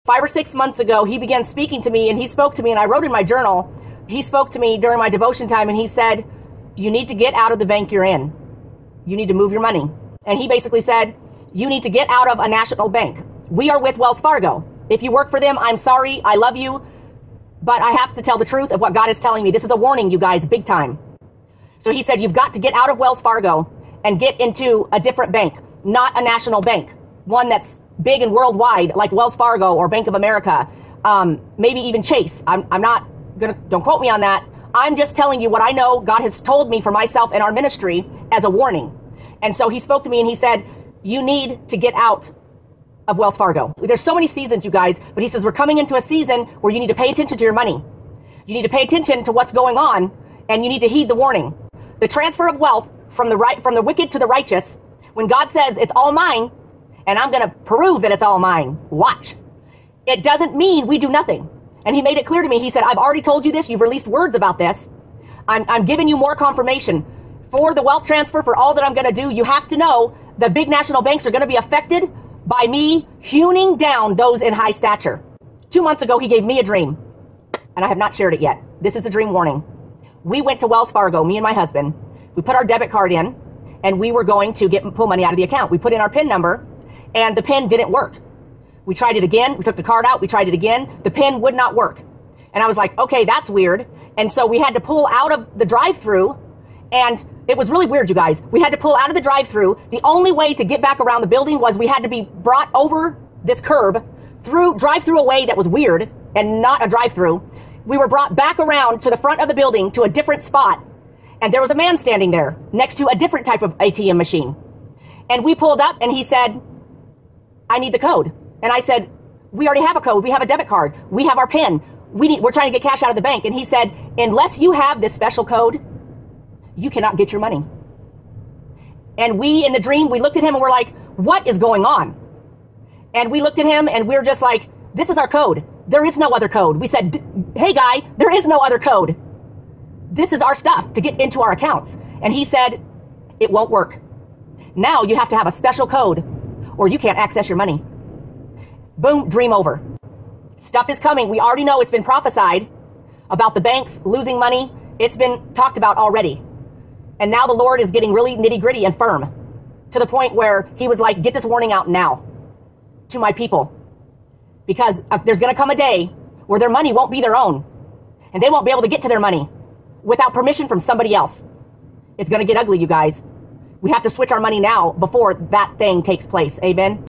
5 or 6 months ago, he began speaking to me, and he spoke to me, and I wrote in my journal, he spoke to me during my devotion time, and he said, you need to get out of the bank you're in. You need to move your money. And he basically said, you need to get out of a national bank. We are with Wells Fargo. If you work for them, I'm sorry, I love you, but I have to tell the truth of what God is telling me. This is a warning, you guys, big time. So he said, you've got to get out of Wells Fargo and get into a different bank, not a national bank, one that's big and worldwide, like Wells Fargo or Bank of America, maybe even Chase. I'm not gonna, don't quote me on that. I'm just telling you what I know God has told me for myself and our ministry as a warning. And so he spoke to me and he said, you need to get out of Wells Fargo. There's so many seasons, you guys, but he says we're coming into a season where you need to pay attention to your money. You need to pay attention to what's going on, and you need to heed the warning. The transfer of wealth from the wicked to the righteous, when God says it's all mine, and I'm going to prove that it's all mine. Watch. It doesn't mean we do nothing. And he made it clear to me. He said, I've already told you this. You've released words about this. I'm giving you more confirmation. For the wealth transfer, for all that I'm going to do, you have to know the big national banks are going to be affected by me hewing down those in high stature. 2 months ago, he gave me a dream, and I have not shared it yet. This is the dream warning. We went to Wells Fargo, me and my husband. We put our debit card in, and we were going to pull money out of the account. We put in our PIN number, and the PIN didn't work. We tried it again. We took the card out. We tried it again. The PIN would not work. And I was like, okay, that's weird. And so we had to pull out of the drive-through, and it was really weird, you guys. We had to pull out of the drive-through. The only way to get back around the building was we had to be brought over this curb, drive through a way that was weird and not a drive-through. We were brought back around to the front of the building to a different spot, and there was a man standing there next to a different type of ATM machine. And we pulled up, and he said, I need the code. And I said, we already have a code. We have a debit card. We have our PIN. We're trying to get cash out of the bank. And he said, unless you have this special code, you cannot get your money. And we, in the dream, we looked at him and we're like, what is going on? And we looked at him and we're just like, this is our code. There is no other code. We said, hey guy, there is no other code. This is our stuff to get into our accounts. And he said, it won't work. Now you have to have a special code or you can't access your money. Boom, dream over. Stuff is coming. We already know it's been prophesied about the banks losing money. It's been talked about already. And now the Lord is getting really nitty gritty and firm to the point where he was like, get this warning out now to my people, because there's going to come a day where their money won't be their own and they won't be able to get to their money without permission from somebody else. It's going to get ugly, you guys. We have to switch our money now before that thing takes place. Amen.